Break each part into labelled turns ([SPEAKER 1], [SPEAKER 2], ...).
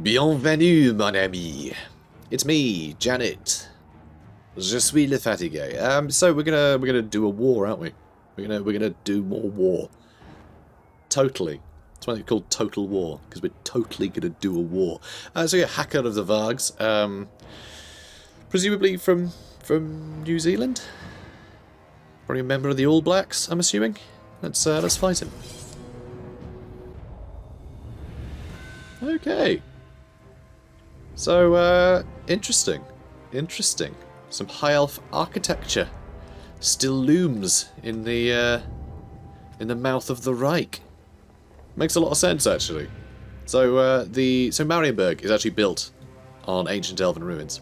[SPEAKER 1] Bienvenue, mon ami. It's me, Janet. Je suis le fatigué. So we're gonna do a war, aren't we? We're gonna do more war. Totally. It's why it's called Total War, because we're totally gonna do a war. So yeah, Hacker of the Vargs, presumably from New Zealand. Probably a member of the All Blacks, I'm assuming. Let's fight him. Okay. So, interesting. Interesting. Some high elf architecture still looms in the mouth of the Reich. Makes a lot of sense, actually. So, Marienburg is actually built on ancient elven ruins,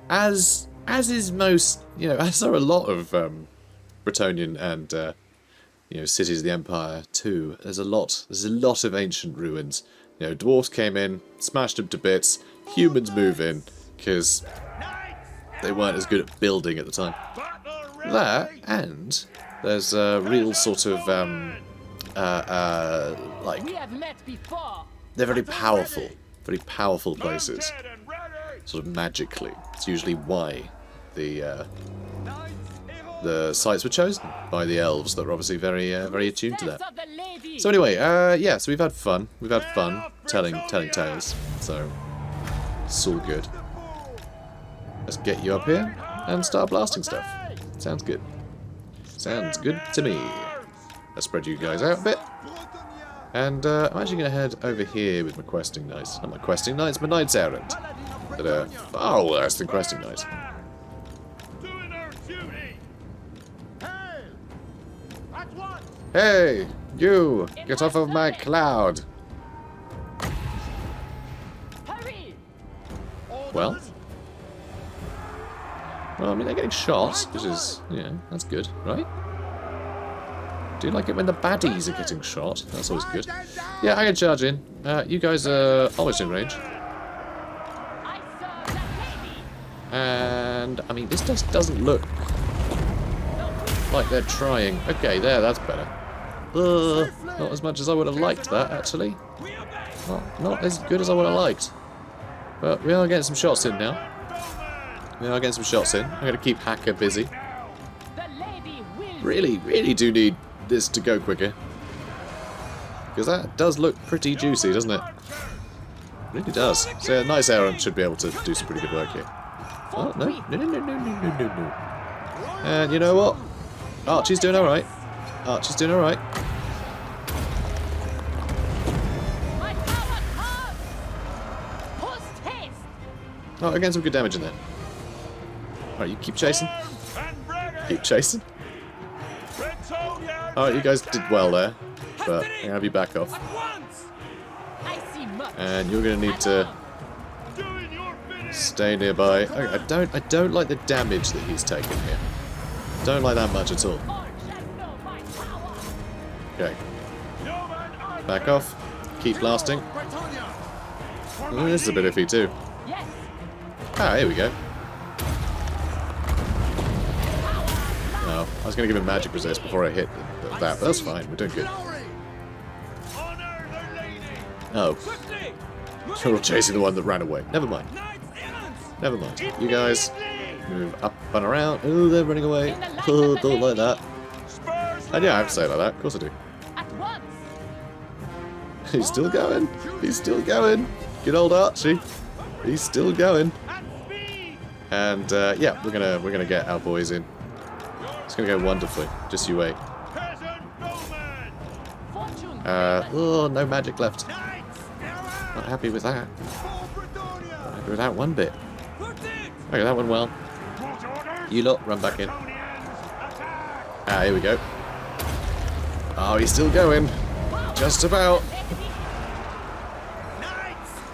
[SPEAKER 1] as is most, as are a lot of Bretonnian and cities of the Empire too. There's a lot of ancient ruins. Dwarves came in, smashed them to bits. Humans move in because they weren't as good at building at the time. That, and there's a real sort of they're very powerful places, sort of magically. It's usually why the sites were chosen by the elves that were obviously very attuned to that. So anyway, yeah, so we've had fun telling tales, so it's all good. Let's get you up here and start blasting stuff. Sounds good. Sounds good to me. Let's spread you guys out a bit. And I'm actually going to head over here with my questing knights. Not my questing knights, my knights errant. That are far worse than questing knights. Hey, you! Get off of my cloud! Well, I mean, they're getting shot, which is, that's good, right? Do you like it when the baddies are getting shot? That's always good. Yeah, I can charge in. You guys are almost in range. And, I mean, this just doesn't look like they're trying. Okay, there, that's better. Not as much as I would have liked that, actually. Not as good as I would have liked. But we are getting some shots in now. I'm going to keep Hacker busy. Really do need this to go quicker. Because that does look pretty juicy, doesn't it? It really does. So a nice errant should be able to do some pretty good work here. Oh, no. And you know what? Archie's doing alright. Oh, again, some good damage in there. Alright, you keep chasing. Alright, you guys did well there. But I'm going to have you back off. And you're going to need to stay nearby. Okay, I don't like the damage that he's taking here. Don't like that much at all. Okay. Back off. Keep blasting. Oh, this is a bit iffy too. Ah, here we go. Oh, I was going to give him magic resist before I hit that, but that's fine. We're doing good. Oh. You're all chasing the one that ran away. Never mind. You guys move up and around. Oh, they're running away. Oh, don't like that. And yeah, I have to say it like that. Of course I do. He's still going. Good old Archie. He's still going. And yeah, we're gonna get our boys in. It's gonna go wonderfully. Just you wait. Oh, no magic left. Not happy with that. Not happy with that one bit. Okay, that went well. You lot, run back in. Ah, here we go. Oh, he's still going. Just about.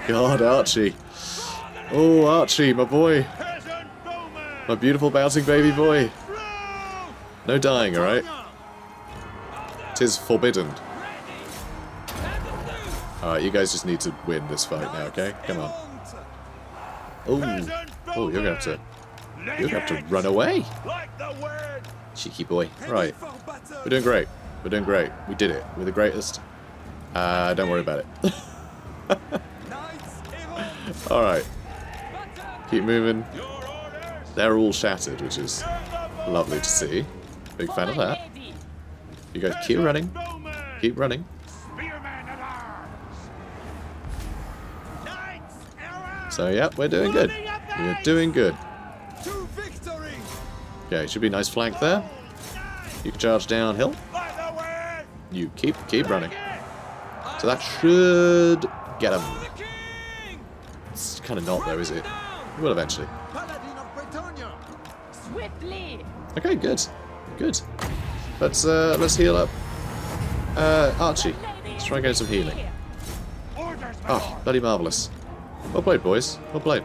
[SPEAKER 1] God, Archie. Oh, Archie, my boy. My beautiful bouncing baby boy. No dying, alright? 'Tis forbidden. Alright, you guys just need to win this fight now, okay? Come on. Oh, you're gonna have to run away. Cheeky boy. Right. We're doing great. We did it. We're the greatest. Don't worry about it. Alright. Keep moving. They're all shattered, which is lovely to see. Big fan of that. You guys keep running. Keep running. So, yeah, we're doing good. We're doing good. Okay, should be a nice flank there. You can charge downhill. You keep running. So that should get him. It's kind of not though, is it? It will eventually. Okay, good. Good. Let's heal up. Archie. Let's try and get some healing. Oh, bloody marvellous. Well played, boys. Well played.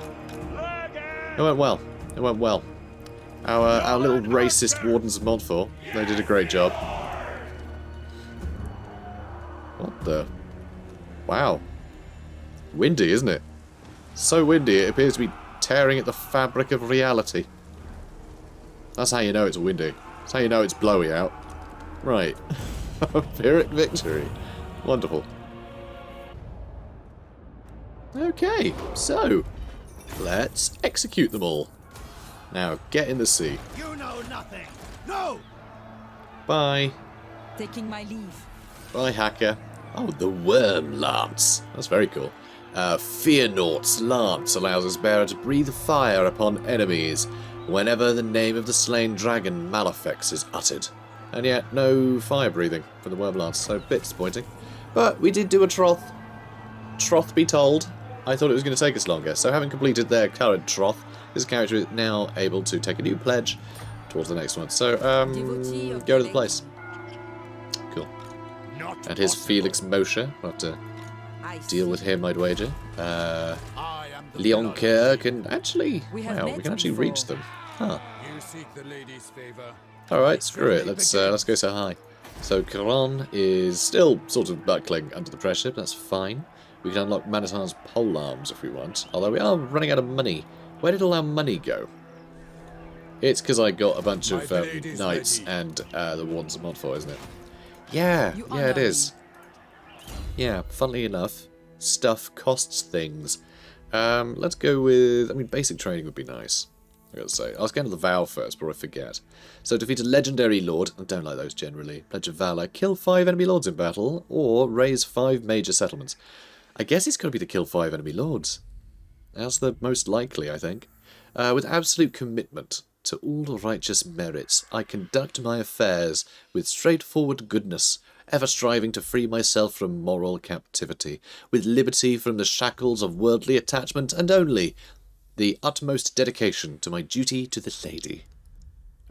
[SPEAKER 1] It went well. It went well. Our little racist Wardens of Montfort, they did a great job. What the? Wow. Windy, isn't it? So windy, it appears to be tearing at the fabric of reality. That's how you know it's windy. That's how you know it's blowy out. Right. Pyrrhic victory. Wonderful. Okay, so let's execute them all. Now, get in the sea.
[SPEAKER 2] You know nothing. No.
[SPEAKER 1] Bye.
[SPEAKER 3] Taking my leave.
[SPEAKER 1] Bye, hacker. Oh, the Worm Lance. That's very cool. Fearnaught's Lance allows its bearer to breathe fire upon enemies whenever the name of the slain dragon Malefics is uttered. And yet, no fire breathing for the Worm Lance, so a bit disappointing. But we did do a Troth. Troth be told. I thought it was going to take us longer, so having completed their current Troth, this character is now able to take a new pledge towards the next one. So, go to the place. Cool. And here's Felix Moshe. We'll have to deal with him, I'd wager. Leoncoeur can actually... Wow, we can actually reach them. Huh. Alright, screw it. Let's go say hi. So, Caron is still sort of buckling under the pressure, but that's fine. We can unlock Manitar's polearms if we want, although we are running out of money. Where did all our money go? It's because I got a bunch of knights and the Wardens of Montfort, isn't it? Yeah, yeah, it is. Yeah, funnily enough, stuff costs things. Let's go with... I mean, basic training would be nice, I gotta say. I'll scan the vow first before I forget. So, defeat a legendary lord. I don't like those generally. Pledge of Valor. Kill 5 enemy lords in battle, or raise 5 major settlements. I guess it's got to be to kill 5 enemy lords. That's the most likely, I think. With absolute commitment to all righteous merits, I conduct my affairs with straightforward goodness, ever striving to free myself from moral captivity, with liberty from the shackles of worldly attachment, and only the utmost dedication to my duty to the lady.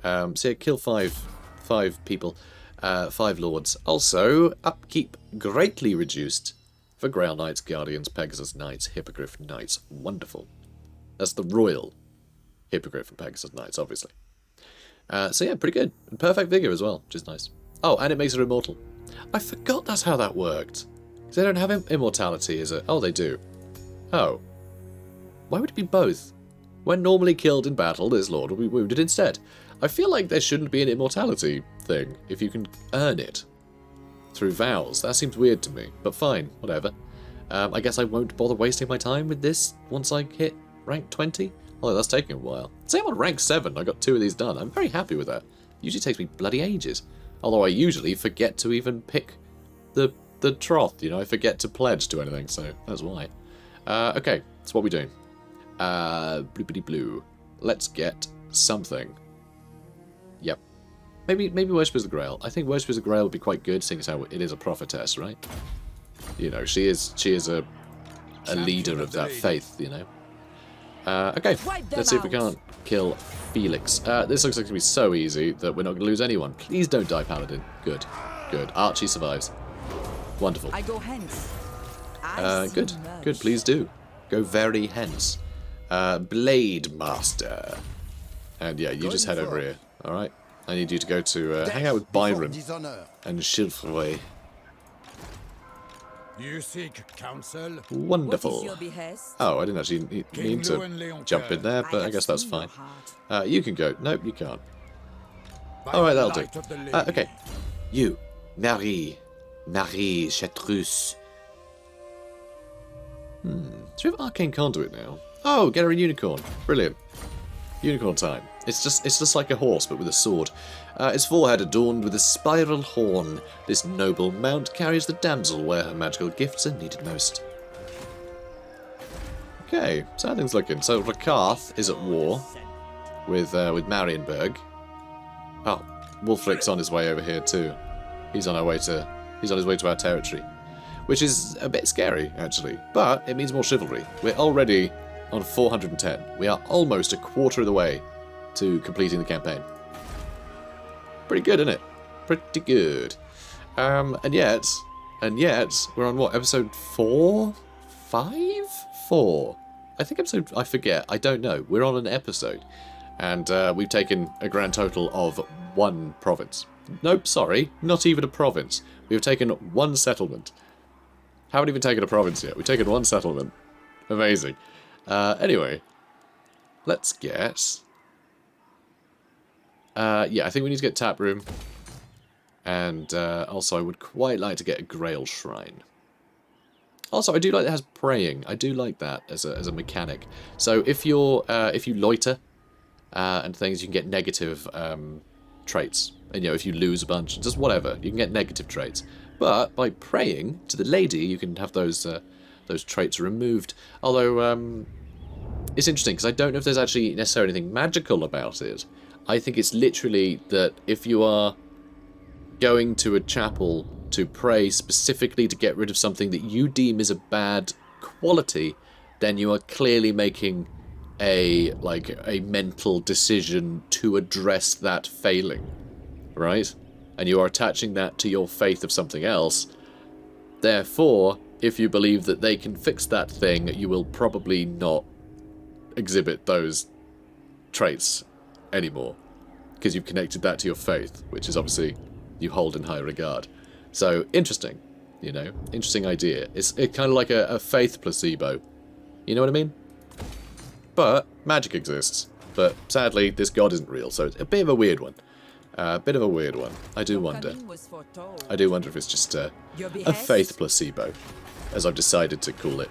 [SPEAKER 1] So yeah, kill 5 people, 5 lords. Also, upkeep greatly reduced for Grail Knights, Guardians, Pegasus Knights, Hippogriff Knights. Wonderful. That's the royal Hippogriff and Pegasus Knights, obviously. So yeah, pretty good. And perfect vigor as well, which is nice. Oh, and it makes her immortal. I forgot that's how that worked. Because they don't have immortality, is it? Oh, they do. Oh. Why would it be both? When normally killed in battle, this lord will be wounded instead. I feel like there shouldn't be an immortality thing if you can earn it through vows. That seems weird to me, but fine, whatever. I guess I won't bother wasting my time with this once I hit rank 20. Although that's taking a while. Say I'm on rank 7, I got 2 of these done. I'm very happy with that. Usually takes me bloody ages. Although I usually forget to even pick the troth, you know, I forget to pledge to anything, so that's why. Okay, so what are we doing? Bloopity blue. Let's get something. Yep. Maybe Worshippers of the Grail. I think Worshippers of the Grail would be quite good, seeing as how it is a prophetess, right? You know, she is a leader of that faith, you know. Okay, let's see if we can't kill Felix. This looks like it's going to be so easy that we're not going to lose anyone. Please don't die, Paladin. Good. Good. Archie survives. Wonderful.
[SPEAKER 3] I go hence.
[SPEAKER 1] Good. Good, please do. Go very hence. Blade Master. And yeah, you just head over here. Alright. I need you to go to hang out with Byron and Chilfroy.
[SPEAKER 2] You seek counsel?
[SPEAKER 1] Wonderful. Oh, I didn't actually mean to jump in there, but I guess that's fine. You can go. Nope, you can't. Alright, that'll do. Okay. You, Marie Chartreuse. Do we have Arcane Conduit now? Oh, get her a unicorn. Brilliant. Unicorn time. It's just like a horse, but with a sword. Its forehead adorned with a spiral horn. This noble mount carries the damsel where her magical gifts are needed most. Okay, so how things looking. So Rakarth is at war with Marienburg. Oh, Wulfric's on his way over here too. He's on his way to our territory, which is a bit scary actually, but it means more chivalry. We're already on 410. We are almost a quarter of the way to completing the campaign. Pretty good, isn't it? Pretty good. And yet we're on what, episode 4? 5? 4? I think I forget. I don't know. We're on an episode, and we've taken a grand total of 1 province. Nope, sorry, not even a province. We've taken 1 settlement. Haven't even taken a province yet. We've taken 1 settlement. Amazing. Anyway, let's get... yeah, I think we need to get Tap Room. And also I would quite like to get a Grail Shrine. Also, I do like that it has praying. I do like that as a mechanic. So if you loiter and things, you can get negative traits. And, you know, if you lose a bunch, just whatever, you can get negative traits. But by praying to the lady, you can have those traits removed. Although it's interesting because I don't know if there's actually necessarily anything magical about it. I think it's literally that if you are going to a chapel to pray specifically to get rid of something that you deem is a bad quality, then you are clearly making a mental decision to address that failing, right? And you are attaching that to your faith of something else. Therefore, if you believe that they can fix that thing, you will probably not exhibit those traits anymore, because you've connected that to your faith, which is obviously you hold in high regard. So, interesting, you know, interesting idea. It's kind of like a faith placebo, you know what I mean? But magic exists, but sadly this god isn't real, so it's a bit of a weird one. A bit of a weird one. I do wonder. I do wonder if it's just a faith placebo, as I've decided to call it.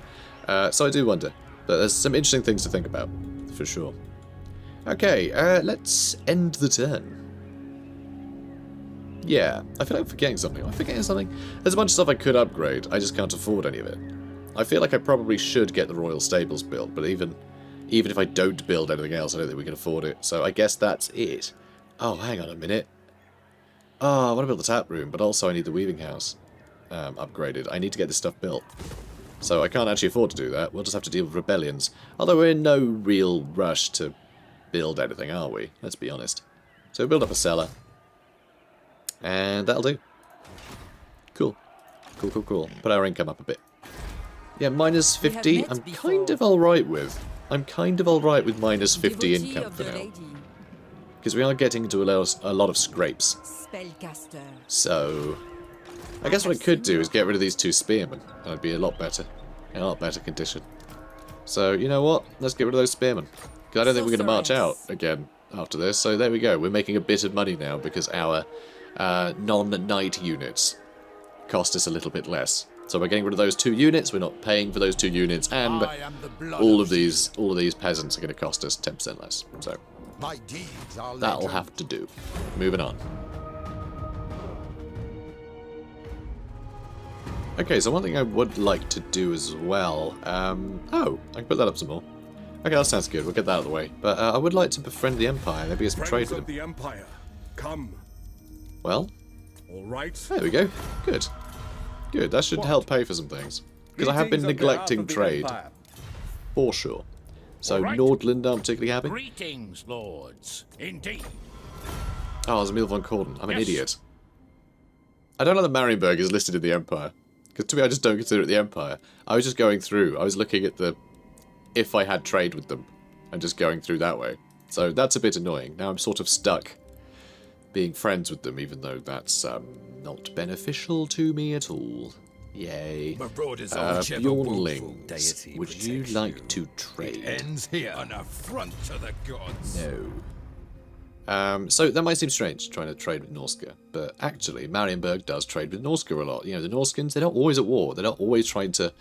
[SPEAKER 1] So I do wonder. But there's some interesting things to think about, for sure. Okay, let's end the turn. Yeah, I feel like I'm forgetting something. Am I forgetting something? There's a bunch of stuff I could upgrade, I just can't afford any of it. I feel like I probably should get the Royal Stables built, but even if I don't build anything else, I don't think we can afford it. So I guess that's it. Oh, hang on a minute. Oh, I want to build the tap room, but also I need the weaving house upgraded. I need to get this stuff built. So I can't actually afford to do that. We'll just have to deal with rebellions. Although we're in no real rush to build anything, are we? Let's be honest. So we'll build up a cellar. And that'll do. Cool. Cool, cool, cool. Put our income up a bit. Yeah, minus 50, I'm kind of alright with. I'm kind of alright with minus 50 income for now. Because we are getting into a lot of scrapes. So, I guess what I could do is get rid of these 2 spearmen, and I'd be in a lot better condition. So, you know what? Let's get rid of those spearmen. Because I don't think we're going to march out again after this. So there we go. We're making a bit of money now because our non-knight units cost us a little bit less. So by getting rid of those 2 units, we're not paying for those 2 units, and all of these peasants are going to cost us 10% less. So that'll have to do. Moving on. Okay, so one thing I would like to do as well. Oh, I can put that up some more. Okay, that sounds good. We'll get that out of the way. But I would like to befriend the Empire. Maybe get some trade with them.
[SPEAKER 4] The Empire, come.
[SPEAKER 1] Well,
[SPEAKER 4] all right.
[SPEAKER 1] There we go. Good. Good. That should help pay for some things. Because I have been neglecting trade. For sure. So Nordland aren't particularly happy.
[SPEAKER 2] Greetings, lords. Indeed.
[SPEAKER 1] Oh, there's Emil von Corden. I'm an idiot. I don't know that Marienburg is listed in the Empire. Because to me, I just don't consider it the Empire. I was just going through. I was looking at the... if I had trade with them. And just going through that way. So that's a bit annoying. Now I'm sort of stuck being friends with them, even though that's not beneficial to me at all. Yay. Bjornlings, would you like to trade?
[SPEAKER 2] It ends here. An affront to the gods.
[SPEAKER 1] No. So that might seem strange, trying to trade with Norska, but actually Marienburg does trade with Norska a lot. You know, the Norskins, they're not always at war. They're not always trying to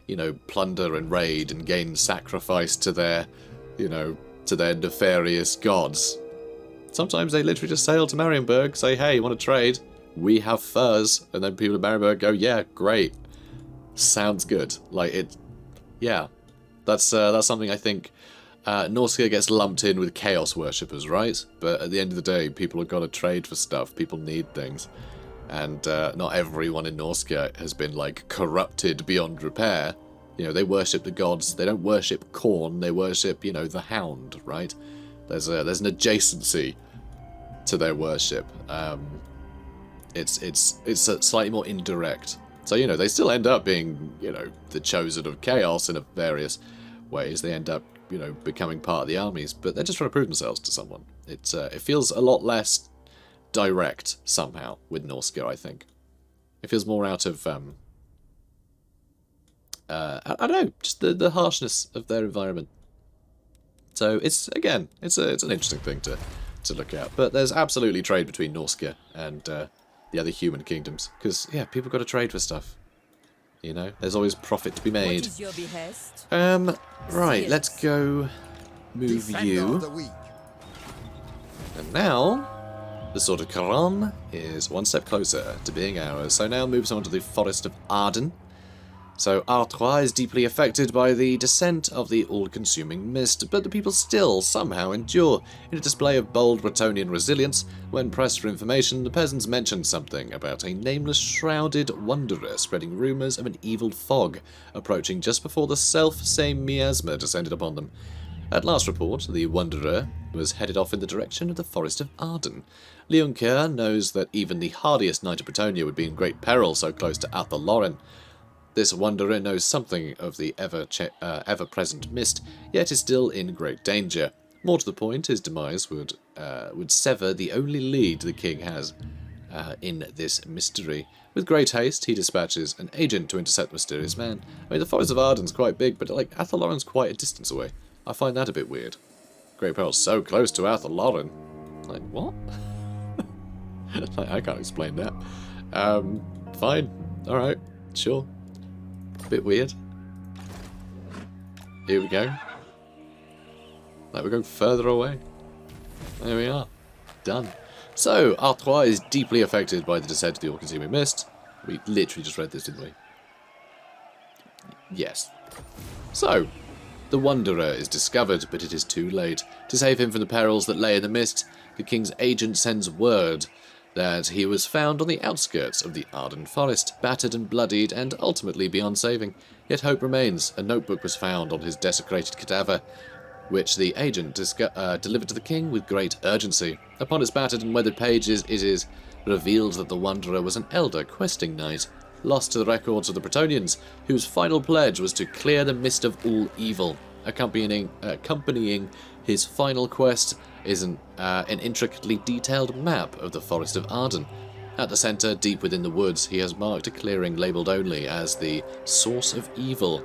[SPEAKER 1] you know, plunder and raid and gain sacrifice to their, you know, to their nefarious gods. Sometimes they literally just sail to Marienburg, say, hey, you want to trade? We have furs. And then people at Marienburg go, yeah, great. Sounds good. Like, it, yeah. That's something I think Norsca gets lumped in with chaos worshippers, right? But at the end of the day, people have got to trade for stuff. People need things. And not everyone in Norsca has been, like, corrupted beyond repair. You know, they worship the gods. They don't worship corn. They worship, you know, the hound, right? There's an adjacency to their worship. It's slightly more indirect. So, you know, they still end up being, you know, the chosen of chaos in various ways. They end up, you know, becoming part of the armies, but they're just trying to prove themselves to someone. It feels a lot less direct somehow with Norsca, I think. It feels more out of I don't know, just the harshness of their environment. So it's an interesting thing to look at. But there's absolutely trade between Norsca and the other human kingdoms, because yeah, people got to trade for stuff. You know, there's always profit to be made.
[SPEAKER 3] What is your behest?
[SPEAKER 1] Right, let's go move you. And now the Sword of Grom is one step closer to being ours. So now moves on to the Forest of Arden. So Artois is deeply affected by the descent of the all-consuming mist, but the people still somehow endure. In a display of bold Bretonnian resilience, when pressed for information, the peasants mentioned something about a nameless shrouded wanderer spreading rumours of an evil fog approaching just before the self-same miasma descended upon them. At last report, the wanderer was headed off in the direction of the Forest of Arden. Leoncoeur knows that even the hardiest knight of Bretonnia would be in great peril so close to Alith Anar. This wanderer knows something of the ever-present mist, yet is still in great danger. More to the point, his demise would sever the only lead the king has in this mystery. With great haste, he dispatches an agent to intercept the mysterious man. I mean, the Forest of Arden's quite big, but like Alith Anar's quite a distance away. I find that a bit weird. Great peril so close to Alith Anar. Like, what? I can't explain that. Fine. Alright. Sure. Bit weird. Here we go. Like we're going further away. There we are. Done. So, Artois is deeply affected by the descent of the all-consuming mist. We literally just read this, didn't we? Yes. So, the Wanderer is discovered, but it is too late. To save him from the perils that lay in the mist, the king's agent sends word that he was found on the outskirts of the Arden Forest, battered and bloodied, and ultimately beyond saving. Yet hope remains. A notebook was found on his desecrated cadaver, which the agent delivered to the king with great urgency. Upon its battered and weathered pages, it is revealed that the Wanderer was an elder questing knight, lost to the records of the Bretonnians, whose final pledge was to clear the mist of all evil. Accompanying his final quest is an intricately detailed map of the Forest of Arden. At the centre, deep within the woods, he has marked a clearing labelled only as the Source of Evil,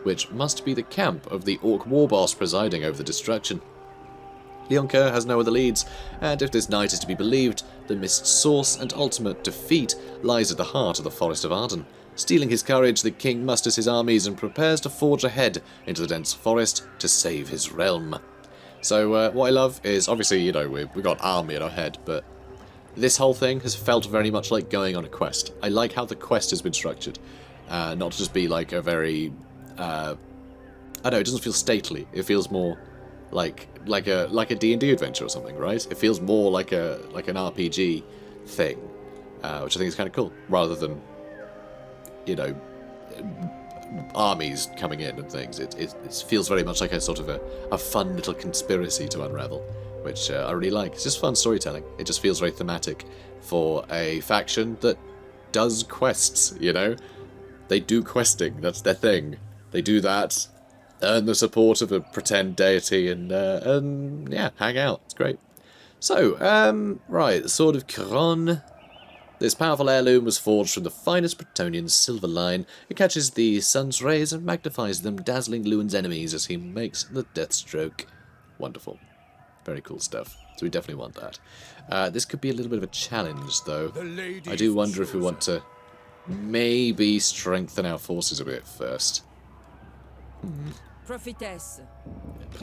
[SPEAKER 1] which must be the camp of the Orc war boss presiding over the destruction. Leoncoeur has no other leads, and if this knight is to be believed, the mist's source and ultimate defeat lies at the heart of the Forest of Arden. Stealing his courage, the king musters his armies and prepares to forge ahead into the dense forest to save his realm. So what I love is, obviously, you know, we've got army in our head, but this whole thing has felt very much like going on a quest. I like how the quest has been structured. Not to just be like a very... I don't know, it doesn't feel stately. It feels more like a D&D adventure or something, right? It feels more like an RPG thing, which I think is kind of cool, rather than, you know, armies coming in and things. It feels very much like a sort of a fun little conspiracy to unravel, which I really like. It's just fun storytelling. It just feels very thematic for a faction that does quests, you know? They do questing, that's their thing. They do that, earn the support of a pretend deity, and yeah, hang out. It's great. So, right, the Sword of Grom. This powerful heirloom was forged from the finest Bretonnian silver line. It catches the sun's rays and magnifies them, dazzling Louen's enemies as he makes the death stroke. Wonderful. Very cool stuff. So we definitely want that. This could be a little bit of a challenge, though. I do wonder if we want to maybe strengthen our forces a bit first.
[SPEAKER 3] Prophetess.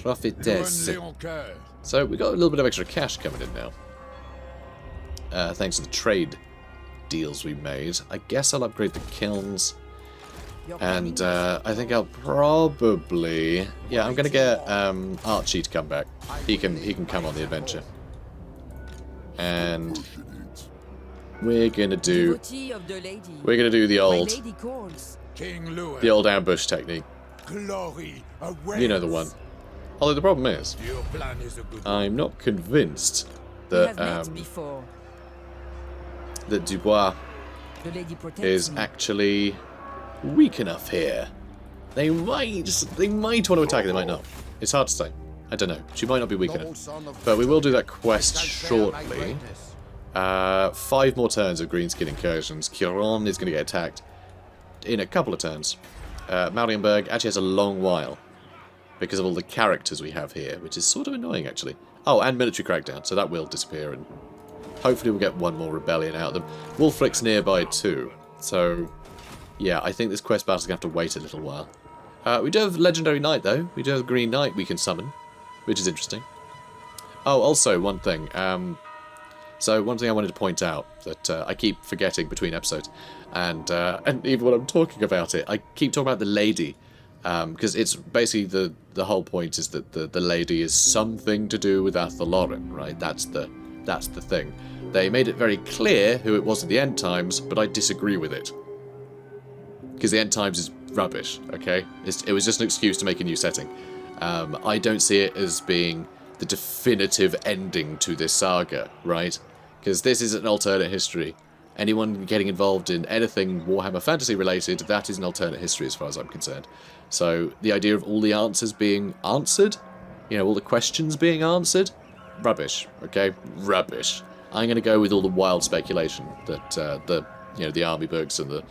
[SPEAKER 1] Prophetess.
[SPEAKER 2] Louen Leoncoeur.
[SPEAKER 1] So we got a little bit of extra cash coming in now. Thanks to the trade deals we made. I guess I'll upgrade the kilns. And I think I'll probably... Yeah, I'm going to get Archie to come back. He can come on the adventure. And we're going to do...
[SPEAKER 3] Devotee of the lady.
[SPEAKER 1] We're going to do the
[SPEAKER 3] My
[SPEAKER 1] old...
[SPEAKER 3] lady calls.
[SPEAKER 2] King Louen.
[SPEAKER 1] The old ambush technique.
[SPEAKER 2] Glory awaits.
[SPEAKER 1] You know the one. Although the problem is,
[SPEAKER 2] Your plan is a good one.
[SPEAKER 1] I'm not convinced
[SPEAKER 3] We have
[SPEAKER 1] that
[SPEAKER 3] met before.
[SPEAKER 1] that Dubois
[SPEAKER 3] The lady protects
[SPEAKER 1] is
[SPEAKER 3] me.
[SPEAKER 1] actually weak enough here. They might want to attack, they might not. It's hard to say. I don't know. She might not be weak enough. But we will do that quest shortly. 5 more turns of Greenskin incursions. Kiron is going to get attacked in a couple of turns. Marienburg actually has a long while because of all the characters we have here, which is sort of annoying actually. Oh, and military crackdown, so that will disappear, and hopefully we'll get one more rebellion out of them. Wulfric's nearby too, so yeah, I think this quest battle's going to have to wait a little while. We do have Legendary Knight though. We do have Green Knight we can summon, which is interesting. Oh, also one thing. So one thing I wanted to point out that I keep forgetting between episodes, and even when I'm talking about it, I keep talking about the lady, because it's basically the whole point is that the lady is something to do with Athalloran, right? That's the thing. They made it very clear who it was at the end times, but I disagree with it, because the end times is rubbish. Okay, it was just an excuse to make a new setting. I don't see it as being the definitive ending to this saga, right? Because this is an alternate history. Anyone getting involved in anything Warhammer Fantasy related, that is an alternate history as far as I'm concerned. So the idea of all the answers being answered, all the questions being answered, rubbish, okay? Rubbish. I'm going to go with all the wild speculation that the army books and the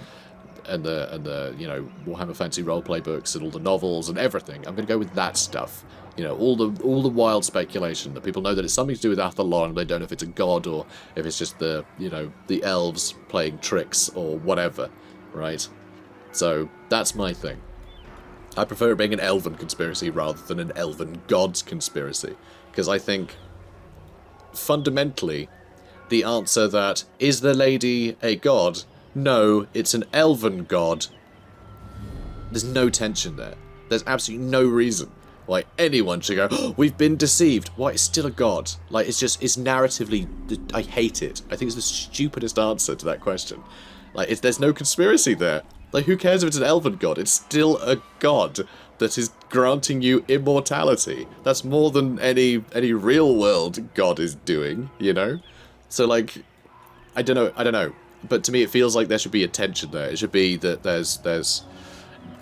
[SPEAKER 1] Warhammer Fantasy roleplay books and all the novels and everything. I'm going to go with that stuff. All the wild speculation that people know that it's something to do with Athalloran, they don't know if it's a god or if it's just the elves playing tricks or whatever, right? So that's my thing. I prefer it being an elven conspiracy rather than an elven gods conspiracy, because I think fundamentally the answer that is the lady a god? No, it's an elven god. There's no tension there. There's absolutely no reason why anyone should go, oh, we've been deceived. Why, it's still a god. Like, it's narratively, I hate it. I think it's the stupidest answer to that question. Like, there's no conspiracy there. Like, who cares if it's an elven god? It's still a god that is granting you immortality. That's more than any real world god is doing, So, like, I don't know. But to me, it feels like there should be a tension there. It should be that there's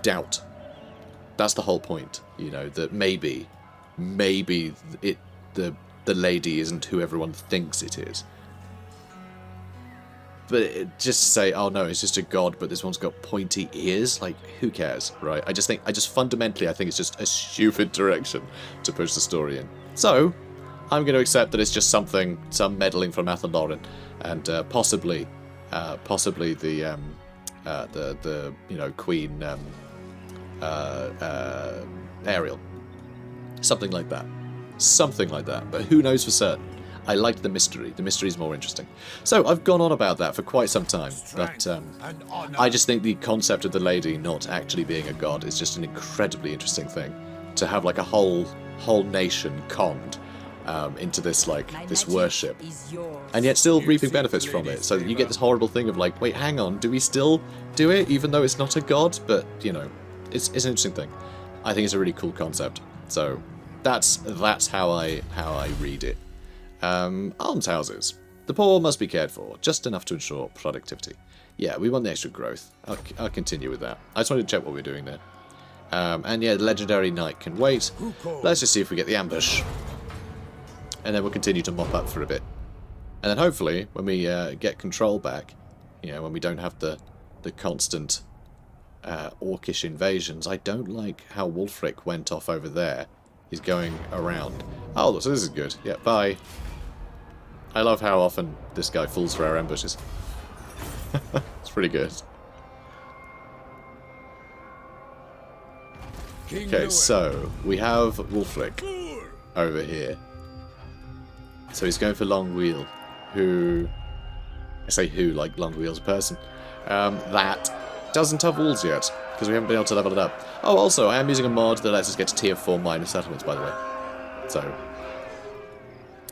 [SPEAKER 1] doubt. That's the whole point, that maybe the lady isn't who everyone thinks it is. But just to say, oh no, it's just a god, but this one's got pointy ears, like, who cares, right? I just fundamentally, I think it's just a stupid direction to push the story in. So, I'm going to accept that it's just some meddling from Athalloran, and possibly the Queen Ariel, something like that. But who knows for certain? I like the mystery. The mystery is more interesting. So I've gone on about that for quite some time, but I just think the concept of the lady not actually being a god is just an incredibly interesting thing to have, like a whole nation conned into this this worship, and yet still reaping benefits from it. So that you get this horrible thing of like, wait, hang on, do we still do it even though it's not a god? But it's an interesting thing. I think it's a really cool concept. So that's how I read it. Almshouses. The poor must be cared for, just enough to ensure productivity. Yeah, we want the extra growth. I'll continue with that. I just wanted to check what we're doing there. And yeah, the Legendary Knight can wait. Let's just see if we get the ambush. And then we'll continue to mop up for a bit. And then hopefully, when we get control back, when we don't have the constant orcish invasions. I don't like how Wulfric went off over there. He's going around. Oh, so this is good. Yeah, bye. I love how often this guy falls for our ambushes. It's pretty good.
[SPEAKER 2] King
[SPEAKER 1] Okay,
[SPEAKER 2] Louen.
[SPEAKER 1] so we have Wulfric over here. So he's going for Long Wheel, who... I say who, like Long Wheel's a person. That doesn't have walls yet, because we haven't been able to level it up. Oh, also, I am using a mod that lets us get to tier 4 minor settlements, by the way. So,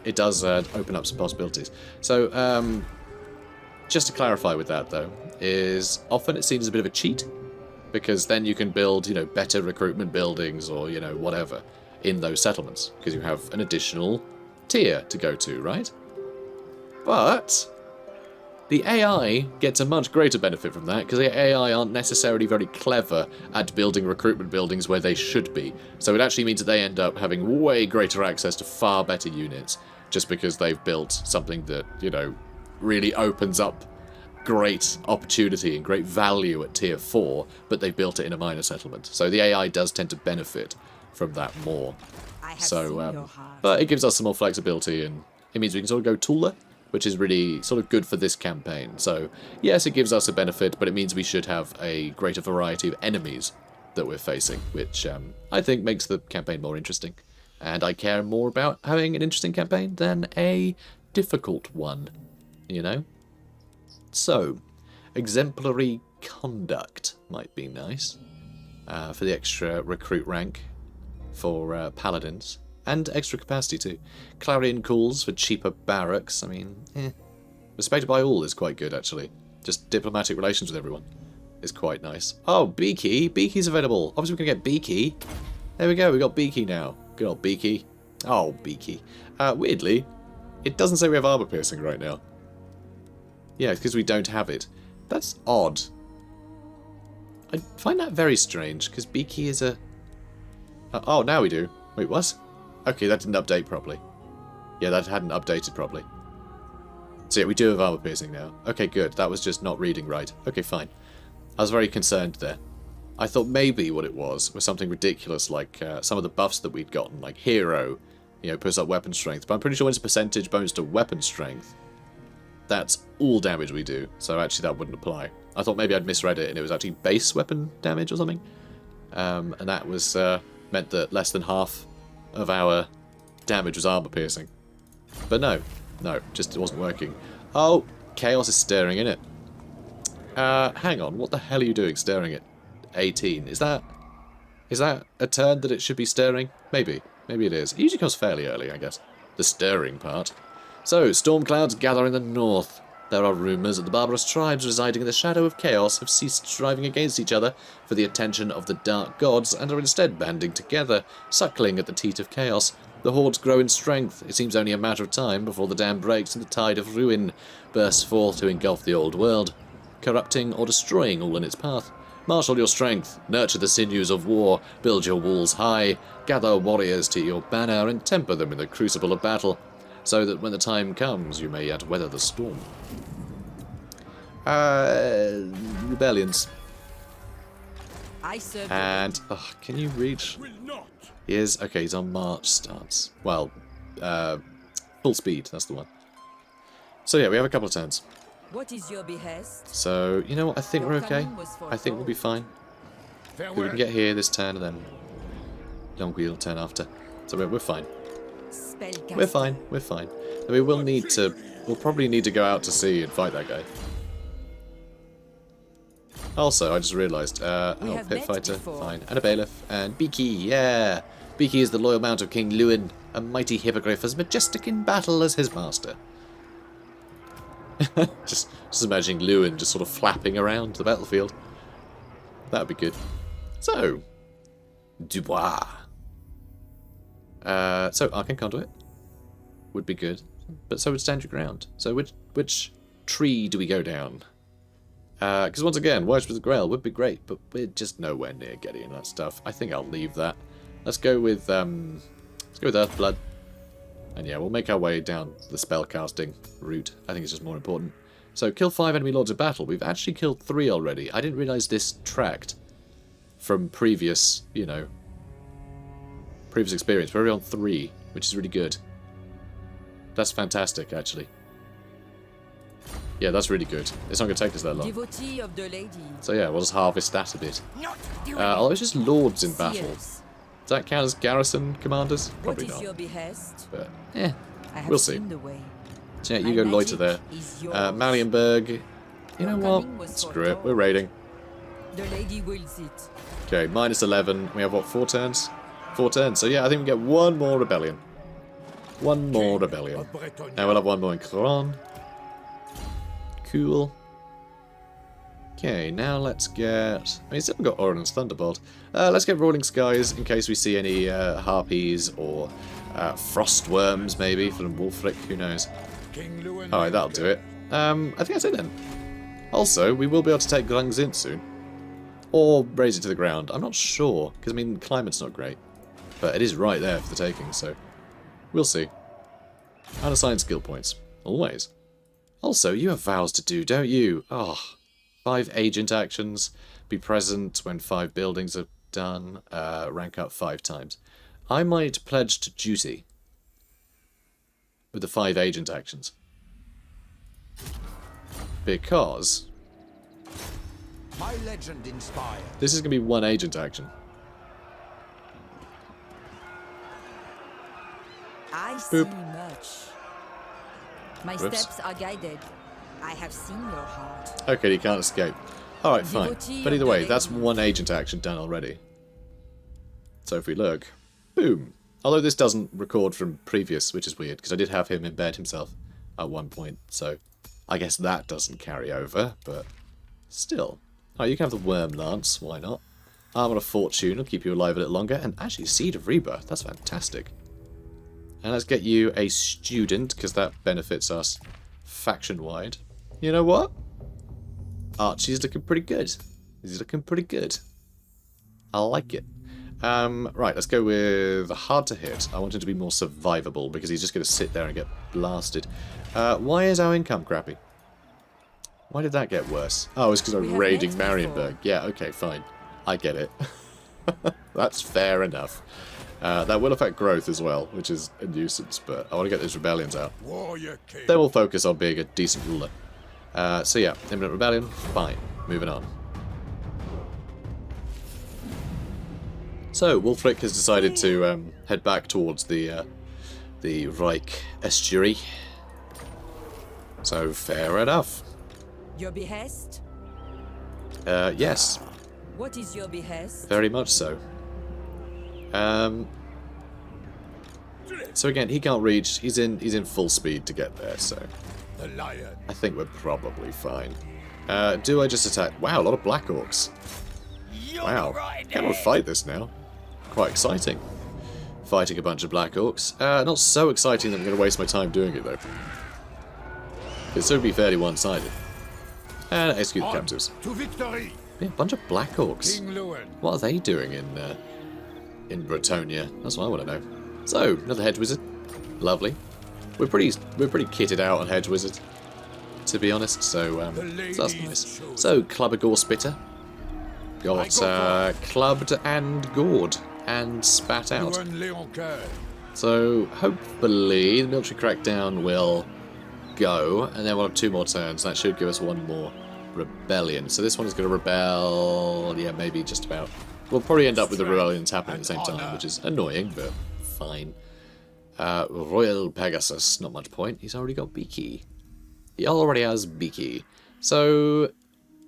[SPEAKER 1] it does open up some possibilities. So, just to clarify with that, though, is often it's seen as a bit of a cheat, because then you can build, you know, better recruitment buildings or, you know, whatever in those settlements, because you have an additional tier to go to, right? But the AI gets a much greater benefit from that, because the AI aren't necessarily very clever at building recruitment buildings where they should be. So it actually means that they end up having way greater access to far better units, just because they've built something that, you know, really opens up great opportunity and great value at tier 4, but they've built it in a minor settlement. So the AI does tend to benefit from that more.
[SPEAKER 3] I have
[SPEAKER 1] So,
[SPEAKER 3] seen your heart.
[SPEAKER 1] but it gives us some more flexibility, and it means we can sort of go taller, which is really sort of good for this campaign. So, yes, it gives us a benefit, but it means we should have a greater variety of enemies that we're facing, which I think makes the campaign more interesting. And I care more about having an interesting campaign than a difficult one, you know? So, exemplary conduct might be nice for the extra recruit rank for paladins. And extra capacity too. Clarion calls for cheaper barracks. I mean, respected by all is quite good, actually. Just diplomatic relations with everyone is quite nice. Oh, Beaky. Beaky's available. Obviously, we can get Beaky. There we go. We got Beaky now. Good old Beaky. Oh, Beaky. Weirdly, it doesn't say we have armor piercing right now. Yeah, it's because we don't have it. That's odd. I find that very strange, because Beaky is a... oh, now we do. Wait, what? Okay, that didn't update properly. Yeah, that hadn't updated properly. So yeah, we do have armor piercing now. Okay, good. That was just not reading right. Okay, fine. I was very concerned there. I thought maybe what it was something ridiculous like some of the buffs that we'd gotten, like Hero, you know, puts up weapon strength. But I'm pretty sure when it's a percentage bonus to weapon strength, that's all damage we do. So actually that wouldn't apply. I thought maybe I'd misread it and it was actually base weapon damage or something. And that was meant that less than half of our damage was armor piercing. But no, just it wasn't working. Oh, Chaos is staring in it. Hang on, what the hell are you doing staring at 18? Is that a turn that it should be staring? Maybe it is. It usually comes fairly early, I guess. The stirring part. So, storm clouds gather in the north. There are rumours that the barbarous tribes residing in the shadow of chaos have ceased striving against each other for the attention of the dark gods and are instead banding together, suckling at the teat of chaos. The hordes grow in strength. It seems only a matter of time before the dam breaks and the tide of ruin bursts forth to engulf the old world, corrupting or destroying all in its path. Marshal your strength, nurture the sinews of war, build your walls high, gather warriors to your banner and temper them in the crucible of battle, so that when the time comes you may yet weather the storm. Rebellions.
[SPEAKER 3] I serve
[SPEAKER 1] And, can you reach?
[SPEAKER 4] Will not.
[SPEAKER 1] He is, okay, he's on march stance. Well, full speed, that's the one. So yeah, we have a couple of turns.
[SPEAKER 3] What is your behest?
[SPEAKER 1] So, you know what, I think we're okay.
[SPEAKER 3] Your was for
[SPEAKER 1] I think we'll be fine. We
[SPEAKER 2] Farewell.
[SPEAKER 1] can get here this turn and then long wheel turn after. So we're fine.
[SPEAKER 3] Spellcasting.
[SPEAKER 1] We're fine, we're fine. And we will need to, we'll probably need to go out to sea and fight that guy. Also, I just realised, oh,
[SPEAKER 3] have
[SPEAKER 1] pit
[SPEAKER 3] met
[SPEAKER 1] fighter,
[SPEAKER 3] before.
[SPEAKER 1] fine. And a bailiff, and Beaky, yeah! Beaky is the loyal mount of King Louen, a mighty hippogriff as majestic in battle as his master. just imagining Louen just sort of flapping around the battlefield. That would be good. So, Dubois. So, Arcane Conduit would be good, but so would Stand Your Ground. So which tree do we go down? Because once again, Worship of the Grail would be great, but we're just nowhere near getting that stuff. I think I'll leave that. Let's go with Earthblood. And yeah, we'll make our way down the spellcasting route. I think it's just more important. So, kill 5 enemy lords of battle. We've actually killed 3 already. I didn't realise this tracked from previous, you know, previous experience. We're already on 3, which is really good. That's fantastic, actually. Yeah, that's really good. It's not going to take us that long.
[SPEAKER 3] Devotee of the lady.
[SPEAKER 1] So yeah, we'll just harvest that a bit. Although it's just lords in battle.
[SPEAKER 3] Seers.
[SPEAKER 1] Does that count as garrison commanders?
[SPEAKER 3] What
[SPEAKER 1] Probably
[SPEAKER 3] is your
[SPEAKER 1] not.
[SPEAKER 3] behest?
[SPEAKER 1] But,
[SPEAKER 3] I have
[SPEAKER 1] we'll see.
[SPEAKER 3] seen the way.
[SPEAKER 1] So yeah,
[SPEAKER 3] My
[SPEAKER 1] you go loiter
[SPEAKER 3] magic
[SPEAKER 1] there.
[SPEAKER 3] is yours.
[SPEAKER 1] Marienburg. You know
[SPEAKER 3] Your
[SPEAKER 1] what?
[SPEAKER 3] coming was
[SPEAKER 1] Screw it.
[SPEAKER 3] foretold.
[SPEAKER 1] We're raiding.
[SPEAKER 3] The lady wills it.
[SPEAKER 1] Okay, -11. We have what, 4 turns? 4 turns. So yeah, I think we get one more rebellion. One more rebellion.
[SPEAKER 2] Of Bretonnia.
[SPEAKER 1] And we'll have one more in Cron. Cool. Okay, now let's get... I mean, still haven't got Orin's Thunderbolt. Let's get Rolling Skies in case we see any harpies or frostworms, maybe, from Wulfric. Who knows?
[SPEAKER 2] King Louen
[SPEAKER 1] Alright, that'll do it. I think that's it then. Also, we will be able to take Grangzint soon. Or raise it to the ground. I'm not sure, because, I mean, climate's not great. But it is right there for the taking, so... We'll see. Unassigned skill points. Always. Also, you have vows to do, don't you? Oh, 5 agent actions. Be present when 5 buildings are done. Rank up 5 times. I might pledge to duty with the 5 agent actions. Because
[SPEAKER 2] My legend inspired.
[SPEAKER 1] this is going to be 1 agent action.
[SPEAKER 3] I see
[SPEAKER 1] Boop.
[SPEAKER 3] much. My
[SPEAKER 1] Whoops.
[SPEAKER 3] steps are guided. I have seen your heart.
[SPEAKER 1] Okay, you can't escape. Alright, fine.
[SPEAKER 3] Devotee
[SPEAKER 1] But
[SPEAKER 3] of
[SPEAKER 1] either
[SPEAKER 3] the
[SPEAKER 1] way, that's
[SPEAKER 3] lady.
[SPEAKER 1] 1 agent action done already. So if we look, boom. Although this doesn't record from previous, which is weird, because I did have him embed himself at one point, so I guess that doesn't carry over, but still. Alright, you can have the Worm Lance, why not? Armor of Fortune will keep you alive a little longer, and actually Seed of Rebirth, that's fantastic. And let's get you a student, because that benefits us faction-wide. You know what? Archie's looking pretty good. He's looking pretty good. I like it. Right, let's go with hard to hit. I want him to be more survivable, because he's just going to sit there and get blasted. Why is our income crappy? Why did that get worse? Oh, it's because
[SPEAKER 3] We
[SPEAKER 1] I'm
[SPEAKER 3] have
[SPEAKER 1] raiding
[SPEAKER 3] met
[SPEAKER 1] Marienburg. Yeah, okay, fine. I get it. That's fair enough. That will affect growth as well, which is a nuisance, but I want to get those rebellions out.
[SPEAKER 2] Warrior King.
[SPEAKER 1] Then we'll focus on being a decent ruler. So yeah, imminent rebellion, fine. Moving on. So, Wulfric has decided to head back towards the Reich estuary. So, fair enough.
[SPEAKER 3] Your behest?
[SPEAKER 1] Yes,
[SPEAKER 3] What is your behest?
[SPEAKER 1] very much so. So again, he can't reach. He's in full speed to get there. So
[SPEAKER 2] The lion.
[SPEAKER 1] I think we're probably fine. Do I just attack? Wow, a lot of Black Orcs. Wow, can we fight this now? Quite exciting. Fighting a bunch of Black Orcs. Not so exciting that I'm going to waste my time doing it though. It'd still be fairly one-sided. And execute the
[SPEAKER 2] On
[SPEAKER 1] captives.
[SPEAKER 2] to victory.
[SPEAKER 1] Yeah, a bunch of Black Orcs.
[SPEAKER 2] King Louen.
[SPEAKER 1] What are they doing in Bretonnia? That's what I want to know. So, another Hedge Wizard. Lovely. We're pretty kitted out on Hedge Wizard, to be honest, so that's nice. So, Clubber Gore Spitter. Got clubbed and gored and spat out.
[SPEAKER 2] Louen Leoncoeur.
[SPEAKER 1] So, hopefully, the military crackdown will go, and then we'll have 2 more turns. That should give us 1 more rebellion. So this one is going to rebel, yeah, maybe just about. We'll probably end up with the rebellions happening at the same time, which is annoying, but fine. Royal Pegasus, not much point. He's already got Beaky. He already has Beaky. So,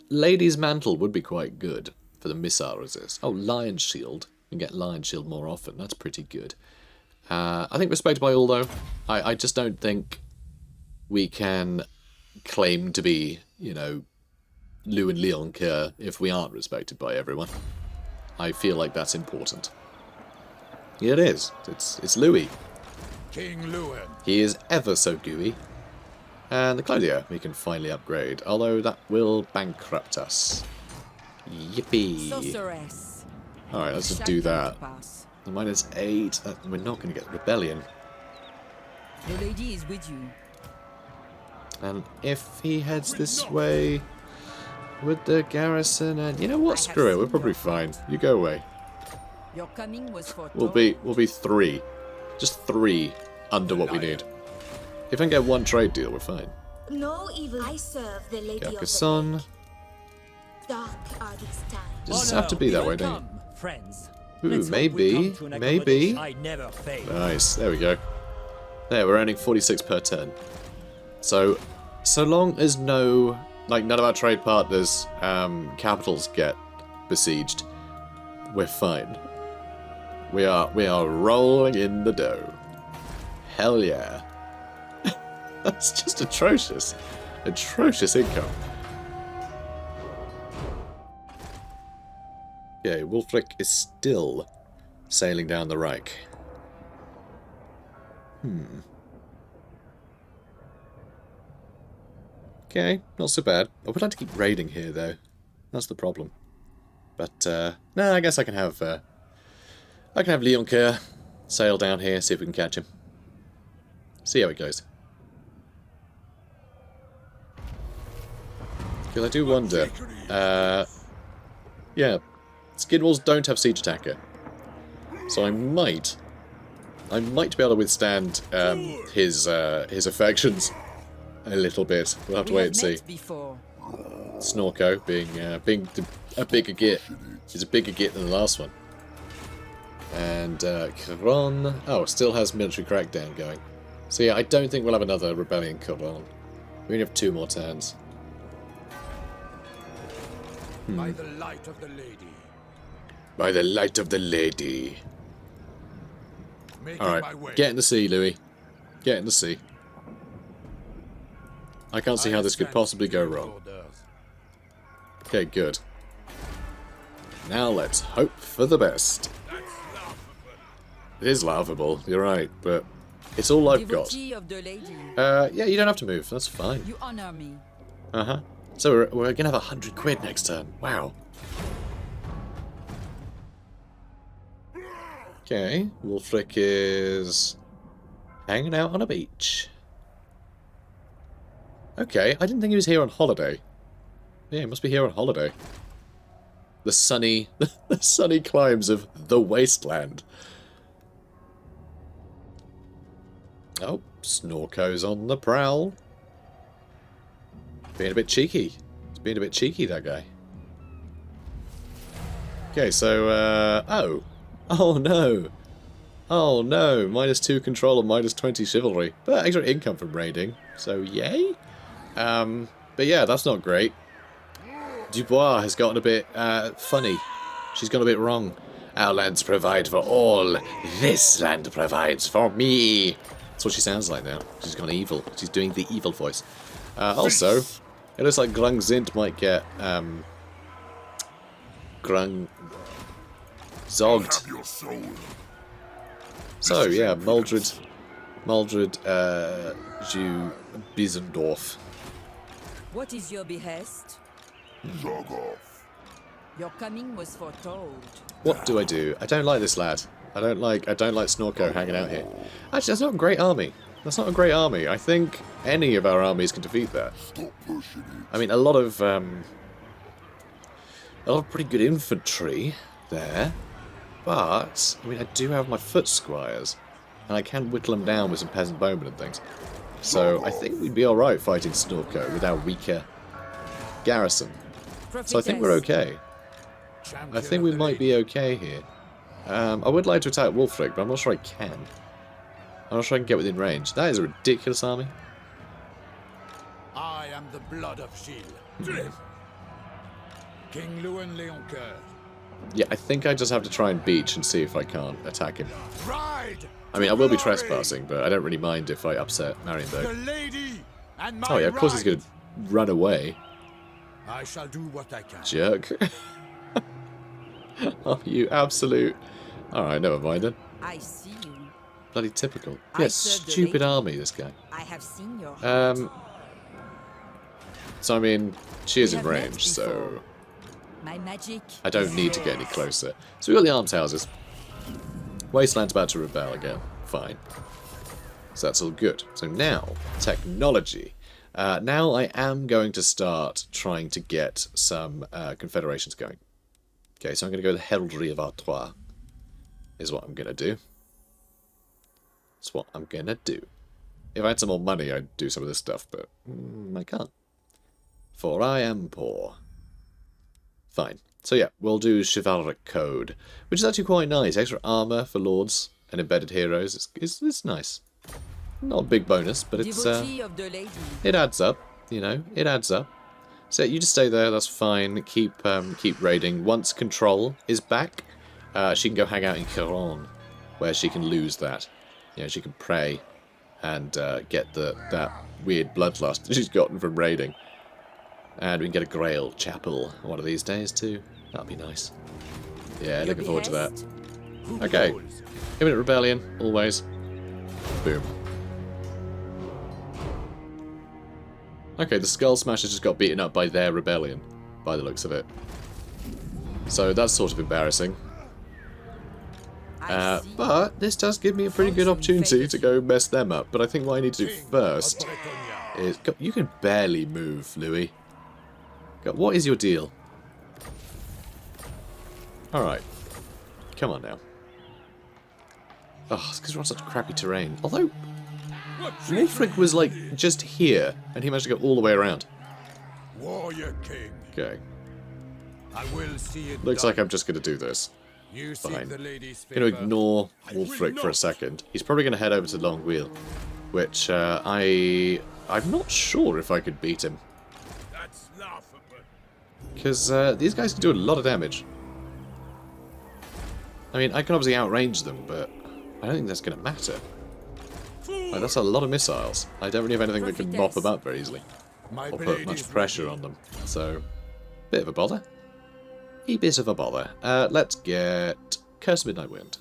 [SPEAKER 1] Lady's Mantle would be quite good for the missile resist. Oh, Lion Shield. You can get Lion Shield more often. That's pretty good. I think respected by all, though. I just don't think we can claim to be, you know, Louen Leoncoeur if we aren't respected by everyone. I feel like that's important. Yeah, it is. It's Louis.
[SPEAKER 2] King Louen.
[SPEAKER 1] He is ever so gooey. And the Claudia we can finally upgrade, although that will bankrupt us. Yippee.
[SPEAKER 3] Sorceress.
[SPEAKER 1] Alright, let's just do that. The -8, we're not going to get Rebellion.
[SPEAKER 3] The lady is with you.
[SPEAKER 1] And if he heads this way with the garrison, and you know what, screw it, we're probably fine. You go away.
[SPEAKER 3] Your coming was for
[SPEAKER 1] We'll be 3. Just 3 under what we need. If I can get 1 trade deal, we're fine.
[SPEAKER 5] No evil. I serve the Lady of the
[SPEAKER 1] Carcassonne.
[SPEAKER 5] Lake. Dark are these times.
[SPEAKER 1] Does it have to be that way, don't you?
[SPEAKER 6] Welcome, friends.
[SPEAKER 1] Ooh,
[SPEAKER 6] Let's hope
[SPEAKER 1] maybe,
[SPEAKER 6] we come to an
[SPEAKER 1] maybe.
[SPEAKER 6] accommodation. I never fail.
[SPEAKER 1] Nice, there we go. There, we're earning 46 per turn. So long as none of our trade partners' capitals get besieged, we're fine. We are rolling in the dough. Hell yeah. That's just atrocious. Atrocious income. Okay, Wulfric is still sailing down the Reich. Okay, not so bad. I would like to keep raiding here, though. That's the problem. But, no, I guess I can have Leoncoeur sail down here, see if we can catch him. See how it goes. Because I do wonder, yeah, Skinwalls don't have siege attacker. So I might be able to withstand his affections a little bit. We'll have to wait and see. Snorko being a bigger git. He's a bigger git than the last one. And Caron, still has military crackdown going. So yeah, I don't think we'll have another rebellion Caron. We only have 2 more turns.
[SPEAKER 2] By the light of the lady.
[SPEAKER 1] By the light of the lady.
[SPEAKER 2] Making
[SPEAKER 1] Alright,
[SPEAKER 2] my way.
[SPEAKER 1] get in the sea, Louis. Get in the sea. I can't see how this could possibly go wrong. Okay, good. Now let's hope for the best. It is laughable, you're right, but it's all I've got.
[SPEAKER 3] Devotee of the lady.
[SPEAKER 1] Yeah, you don't have to move, that's fine.
[SPEAKER 3] You honor me.
[SPEAKER 1] Uh-huh. So we're gonna have 100 quid next turn. Wow. Okay, Wulfric is hanging out on a beach. Okay, I didn't think he was here on holiday. Yeah, he must be here on holiday. The sunny, the sunny climes of the wasteland. Oh, Snorko's on the prowl. Being a bit cheeky. He's being a bit cheeky, that guy. Okay, so, oh. Oh no. Oh no, -2 control and -20 chivalry. But extra income from raiding, so yay? But yeah, that's not great. Dubois has gotten a bit, funny. She's gone a bit wrong. Our lands provide for all. This land provides for me. That's what she sounds like now. She's gone evil. She's doing the evil voice. Also, it looks like Grungzint might get, zogged. So, yeah, Maldred, Ju Bisendorf.
[SPEAKER 3] What is your behest? Your coming was foretold.
[SPEAKER 1] What do? I don't like this lad. I don't like Snorko hanging out here. Actually, that's not a great army. That's not a great army. I think any of our armies can defeat that. I mean, a lot of pretty good infantry there. But, I mean, I do have my foot squires. And I can whittle them down with some peasant bowmen and things. So, I think we'd be alright fighting Snorko with our weaker garrison. So I think we're okay. I think we might be okay here. I would like to attack Wulfric, but I'm not sure I can. I'm not sure I can get within range. That is a ridiculous army.
[SPEAKER 2] I am the blood of Gilles. King Louen Leoncoeur.
[SPEAKER 1] Yeah, I think I just have to try and beach and see if I can't attack him.
[SPEAKER 2] Ride
[SPEAKER 1] I mean, I will be trespassing, but I don't really mind if I upset Marienburg.
[SPEAKER 2] the lady and my
[SPEAKER 1] Oh yeah, of course he's going to run away.
[SPEAKER 2] I shall do what I can.
[SPEAKER 1] Jerk. Oh, you absolute... Alright, never mind then.
[SPEAKER 3] I see you.
[SPEAKER 1] Bloody typical.
[SPEAKER 3] I
[SPEAKER 1] Yeah,
[SPEAKER 3] serve the
[SPEAKER 1] stupid
[SPEAKER 3] lady.
[SPEAKER 1] army, this guy.
[SPEAKER 3] I have seen your heart.
[SPEAKER 1] So I mean, she is
[SPEAKER 3] We
[SPEAKER 1] in
[SPEAKER 3] have met
[SPEAKER 1] range, so
[SPEAKER 3] before. My magic.
[SPEAKER 1] I don't need to get any closer. So we got the arms houses. Wasteland's about to rebel again. Fine. So that's all good. So now, technology. Now I am going to start trying to get some confederations going. Okay, so I'm going to go the Heraldry of Artois. Is what I'm going to do. That's what I'm going to do. If I had some more money, I'd do some of this stuff, but I can't. For I am poor. Fine. So yeah, we'll do Chivalric Code, which is actually quite nice. Extra armor for lords and embedded heroes. It's nice. Not a big bonus, but it's
[SPEAKER 3] Devotee of the lady.
[SPEAKER 1] it adds up. You know, it adds up. So you just stay there. That's fine. Keep raiding. Once control is back, she can go hang out in Caron, where she can lose that. You know, she can pray and get that weird bloodlust that she's gotten from raiding. And we can get a Grail Chapel one of these days too. That'd be nice. Yeah, looking forward to that. Okay. Imminent Rebellion, always. Boom. Okay, the Skull Smashers just got beaten up by their rebellion, by the looks of it. So that's sort of embarrassing. But this does give me a pretty good opportunity to go mess them up. But I think what I need to do first is... You can barely move, Louis. What is your deal? Alright. Come on now. Oh, it's because we're on such crappy terrain. Although, Wulfric was like just here, and he managed to go all the way around.
[SPEAKER 2] Warrior King.
[SPEAKER 1] Okay.
[SPEAKER 2] I will see it
[SPEAKER 1] Looks
[SPEAKER 2] done.
[SPEAKER 1] like I'm just going to do this.
[SPEAKER 2] You seek
[SPEAKER 1] Fine.
[SPEAKER 2] the lady's
[SPEAKER 1] I'm going to
[SPEAKER 2] favor.
[SPEAKER 1] ignore
[SPEAKER 2] I will
[SPEAKER 1] Wulfric for a
[SPEAKER 2] not.
[SPEAKER 1] second. He's probably going to head over to Long Wheel, which I'm not sure if I could beat him.
[SPEAKER 2] That's laughable.
[SPEAKER 1] Because these guys can do a lot of damage. I mean, I can obviously outrange them, but I don't think that's going to matter. Like, that's a lot of missiles. I don't really have anything that can mop them up very easily.
[SPEAKER 2] My
[SPEAKER 1] Or put
[SPEAKER 2] blade
[SPEAKER 1] much
[SPEAKER 2] is
[SPEAKER 1] pressure
[SPEAKER 2] ready.
[SPEAKER 1] on them. So, bit of a bother. A bit of a bother. Let's get Curse Midnight Wind.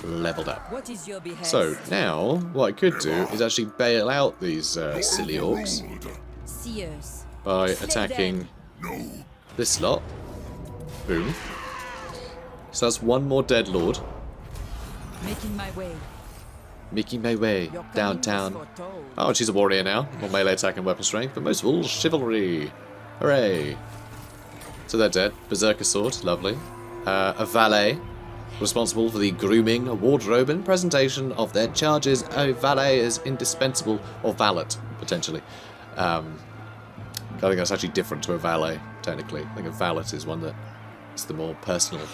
[SPEAKER 1] Leveled up.
[SPEAKER 3] What is your behest?
[SPEAKER 1] So, now, what I could do is actually bail out these silly orcs
[SPEAKER 3] Seers.
[SPEAKER 1] by
[SPEAKER 3] Slay
[SPEAKER 1] attacking this slot. Boom. So that's one more dead lord.
[SPEAKER 3] Making my way.
[SPEAKER 1] Making my way
[SPEAKER 3] Your coming was
[SPEAKER 1] downtown.
[SPEAKER 3] foretold.
[SPEAKER 1] Oh, and she's a warrior now. More melee attack and weapon strength, but most of all, chivalry. Hooray. So they're dead. Berserker sword, lovely. A valet, responsible for the grooming, wardrobe, and presentation of their charges. A valet is indispensable, or valet, potentially. I think that's actually different to a valet, technically. I think a valet is one that is the more personal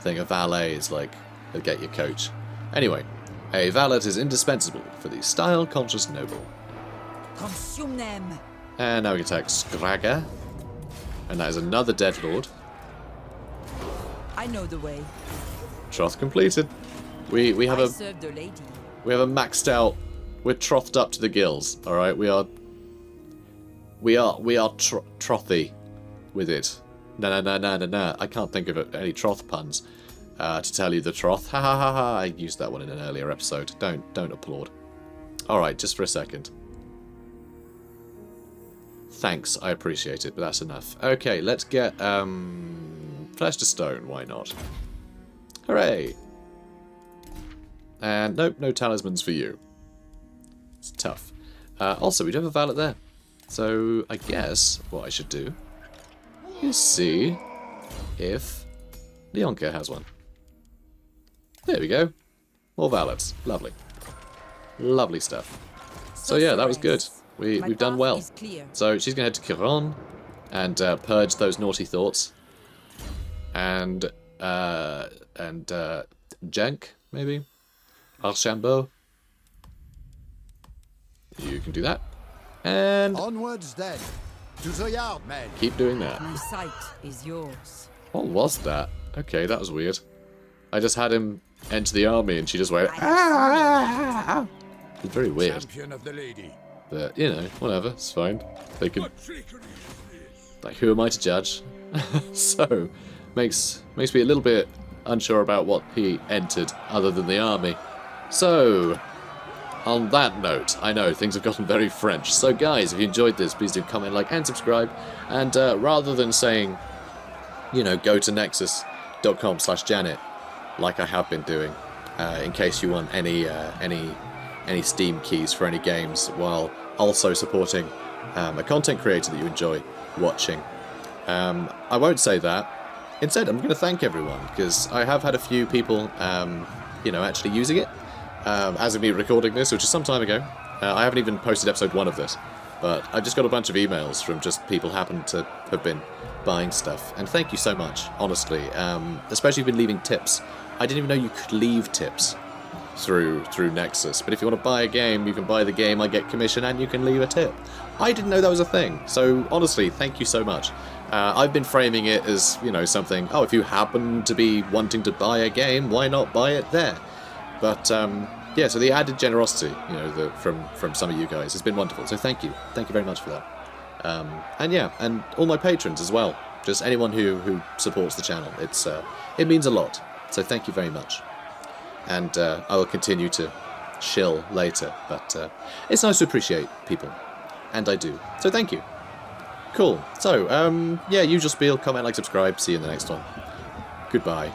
[SPEAKER 1] thing. A valet is like, they'll get your coach. Anyway, a valet is indispensable for the style-conscious noble.
[SPEAKER 3] Consume them.
[SPEAKER 1] And now we can attack Skraga. And that is another dead lord.
[SPEAKER 3] I know the way.
[SPEAKER 1] Troth completed. We have
[SPEAKER 3] I
[SPEAKER 1] a
[SPEAKER 3] serve the lady.
[SPEAKER 1] maxed out. We're trothed up to the gills. All right, we are trothy with it. No. I can't think of any troth puns to tell you the troth. Ha ha ha ha. I used that one in an earlier episode. Don't applaud. All right, just for a second. Thanks, I appreciate it, but that's enough. Okay, let's get flesh to stone. Why not? Hooray! And nope, no talismans for you. It's tough. Also, we do have a valet there. So, I guess what I should do is see if Leoncoeur has one. There we go. More valets. Lovely. Lovely stuff. So yeah, that was good. We've done well. So she's going to head to Caron and purge those naughty thoughts. And Jank, maybe? Archambault. You can do that. And
[SPEAKER 6] Onwards then. To the yard, men.
[SPEAKER 1] keep doing that.
[SPEAKER 3] My sight is yours.
[SPEAKER 1] What was that? Okay, that was weird. I just had him enter the army and she just went, ah! It's very weird.
[SPEAKER 2] Champion of the lady.
[SPEAKER 1] But, you know, whatever, it's fine. They could,
[SPEAKER 2] What trickery is this?
[SPEAKER 1] like, who am I to judge? So, makes me a little bit unsure about what he entered other than the army. So, on that note, I know things have gotten very French. So guys, if you enjoyed this, please do comment, like, and subscribe. And rather than saying, you know, go to nexus.com/Janet, like I have been doing, in case you want any Steam keys for any games, while also supporting a content creator that you enjoy watching. I won't say that. Instead, I'm going to thank everyone, because I have had a few people, you know, actually using it. as of me recording this, which is some time ago. I haven't even posted episode 1 of this, but I've just got a bunch of emails from just people who happen to have been buying stuff, and thank you so much, honestly. Especially if you've been leaving tips. I didn't even know you could leave tips through Nexus, but if you want to buy a game, you can buy the game, I get commission, and you can leave a tip. I didn't know that was a thing, so honestly, thank you so much. I've been framing it as, you know, something, oh, if you happen to be wanting to buy a game, why not buy it there? But, yeah, so the added generosity, you know, from some of you guys has been wonderful, so thank you. Thank you very much for that. And yeah, and all my patrons as well. Just anyone who supports the channel. It means a lot, so thank you very much. And I will continue to shill later, but it's nice to appreciate people. And I do. So thank you. Cool. So, yeah, usual spiel, comment, like, subscribe. See you in the next one. Goodbye.